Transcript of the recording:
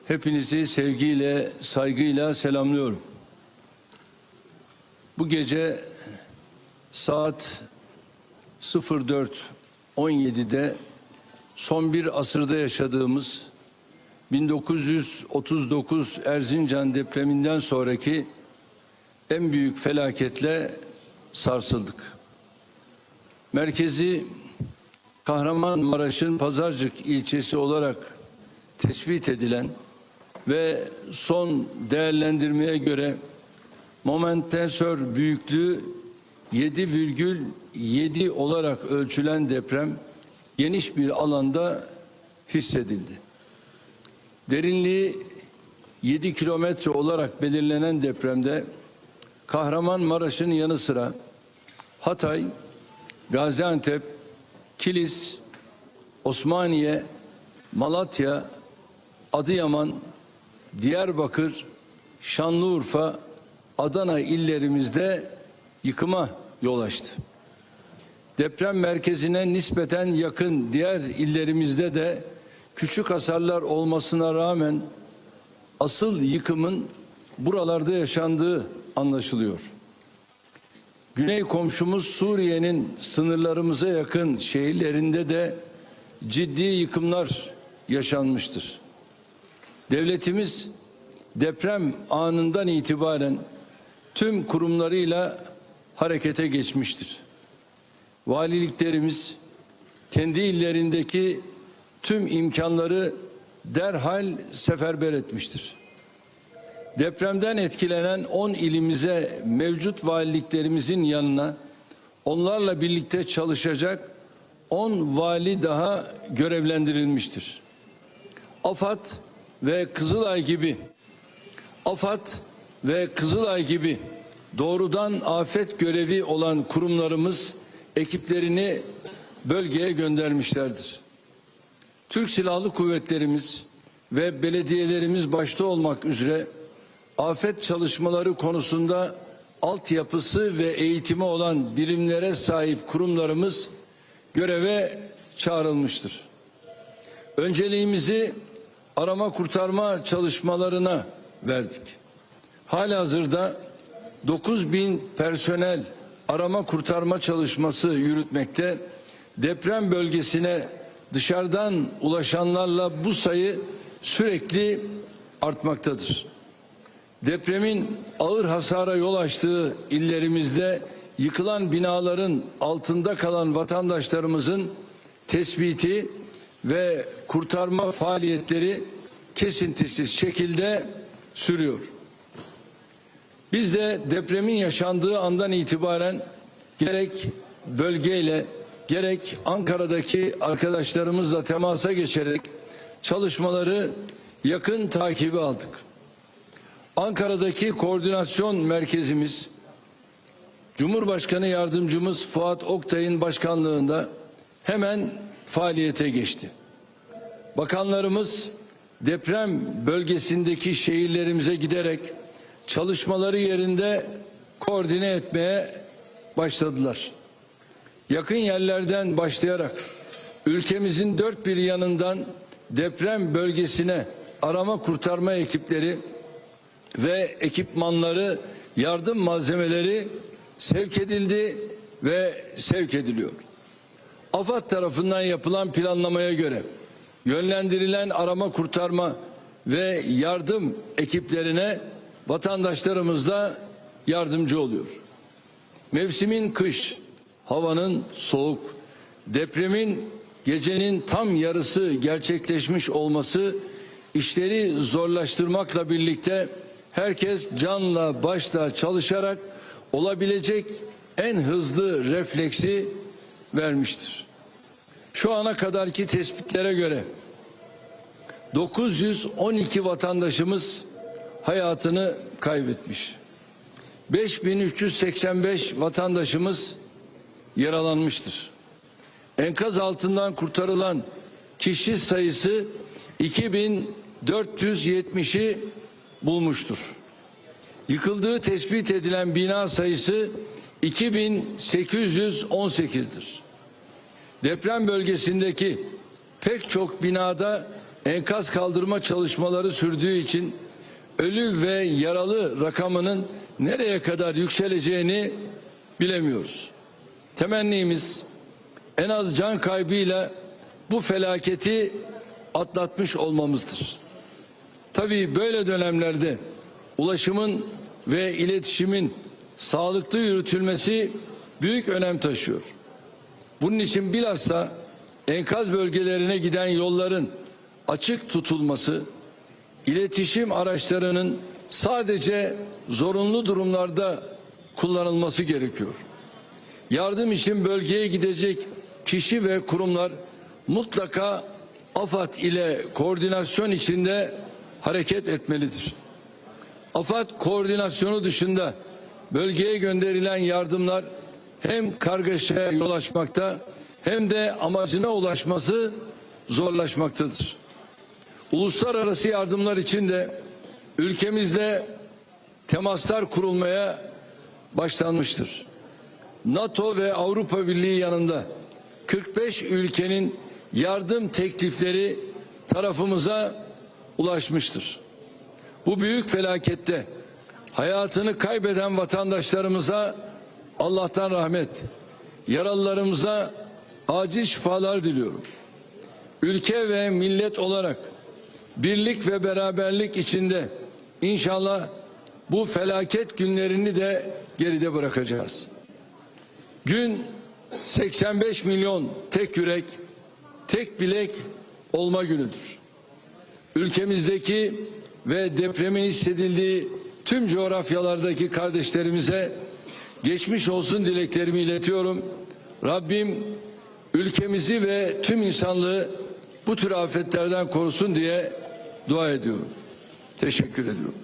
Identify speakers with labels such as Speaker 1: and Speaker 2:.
Speaker 1: Hepinizi sevgiyle, saygıyla selamlıyorum. Bu gece saat 04:17'de son bir asırda yaşadığımız 1939 Erzincan depreminden sonraki en büyük felaketle sarsıldık. Merkezi Kahramanmaraş'ın Pazarcık ilçesi olarak tespit edilen ve son değerlendirmeye göre momentensör büyüklüğü 7,7 olarak ölçülen deprem geniş bir alanda hissedildi. Derinliği 7 kilometre olarak belirlenen depremde Kahramanmaraş'ın yanı sıra Hatay, Gaziantep, Kilis, Osmaniye, Malatya, Adıyaman, Diyarbakır, Şanlıurfa, Adana illerimizde yıkıma yol açtı. Deprem merkezine nispeten yakın diğer illerimizde de küçük hasarlar olmasına rağmen asıl yıkımın buralarda yaşandığı anlaşılıyor. Güney komşumuz Suriye'nin sınırlarımıza yakın şehirlerinde de ciddi yıkımlar yaşanmıştır. Devletimiz deprem anından itibaren tüm kurumlarıyla harekete geçmiştir. Valiliklerimiz kendi illerindeki tüm imkanları derhal seferber etmiştir. Depremden etkilenen 10 ilimize mevcut valiliklerimizin yanına onlarla birlikte çalışacak 10 vali daha görevlendirilmiştir. AFAD ve Kızılay gibi doğrudan afet görevi olan kurumlarımız ekiplerini bölgeye göndermişlerdir. Türk Silahlı Kuvvetlerimiz ve belediyelerimiz başta olmak üzere afet çalışmaları konusunda altyapısı ve eğitimi olan birimlere sahip kurumlarımız göreve çağrılmıştır. Önceliğimizi arama kurtarma çalışmalarına verdik. Halihazırda 9.000 personel arama kurtarma çalışması yürütmekte. Deprem bölgesine dışarıdan ulaşanlarla bu sayı sürekli artmaktadır. Depremin ağır hasara yol açtığı illerimizde yıkılan binaların altında kalan vatandaşlarımızın tespiti ve kurtarma faaliyetleri kesintisiz şekilde sürüyor. Biz de depremin yaşandığı andan itibaren gerek bölgeyle gerek Ankara'daki arkadaşlarımızla temasa geçerek çalışmaları yakın takibi aldık. Ankara'daki koordinasyon merkezimiz Cumhurbaşkanı Yardımcımız Fuat Oktay'ın başkanlığında hemen faaliyete geçti. Bakanlarımız deprem bölgesindeki şehirlerimize giderek çalışmaları yerinde koordine etmeye başladılar. Yakın yerlerden başlayarak ülkemizin dört bir yanından deprem bölgesine arama kurtarma ekipleri ve ekipmanları, yardım malzemeleri sevk edildi ve sevk ediliyor. AFAD tarafından yapılan planlamaya göre yönlendirilen arama kurtarma ve yardım ekiplerine vatandaşlarımız da yardımcı oluyor. Mevsimin kış, havanın soğuk, depremin gecenin tam yarısı gerçekleşmiş olması işleri zorlaştırmakla birlikte herkes canla başla çalışarak olabilecek en hızlı refleksi vermiştir. Şu ana kadarki tespitlere göre 912 vatandaşımız hayatını kaybetmiş. 5385 vatandaşımız yaralanmıştır. Enkaz altından kurtarılan kişi sayısı 2470'i bulmuştur. Yıkıldığı tespit edilen bina sayısı 2818'dir. Deprem bölgesindeki pek çok binada enkaz kaldırma çalışmaları sürdüğü için ölü ve yaralı rakamının nereye kadar yükseleceğini bilemiyoruz. Temennimiz en az can kaybıyla bu felaketi atlatmış olmamızdır. Tabii böyle dönemlerde ulaşımın ve iletişimin sağlıklı yürütülmesi büyük önem taşıyor. Bunun için bilhassa enkaz bölgelerine giden yolların açık tutulması, iletişim araçlarının sadece zorunlu durumlarda kullanılması gerekiyor. Yardım için bölgeye gidecek kişi ve kurumlar mutlaka AFAD ile koordinasyon içinde hareket etmelidir. AFAD koordinasyonu dışında bölgeye gönderilen yardımlar hem kargaşaya yol açmakta hem de amacına ulaşması zorlaşmaktadır. Uluslararası yardımlar için de ülkemizle temaslar kurulmaya başlanmıştır. NATO ve Avrupa Birliği yanında 45 ülkenin yardım teklifleri tarafımıza ulaşmıştır. Bu büyük felakette hayatını kaybeden vatandaşlarımıza Allah'tan rahmet, yaralılarımıza acil şifalar diliyorum. Ülke ve millet olarak birlik ve beraberlik içinde inşallah bu felaket günlerini de geride bırakacağız. Gün 85 milyon tek yürek, tek bilek olma günüdür. Ülkemizdeki ve depremin hissedildiği tüm coğrafyalardaki kardeşlerimize geçmiş olsun dileklerimi iletiyorum. Rabbim ülkemizi ve tüm insanlığı bu tür afetlerden korusun diye dua ediyorum. Teşekkür ediyorum.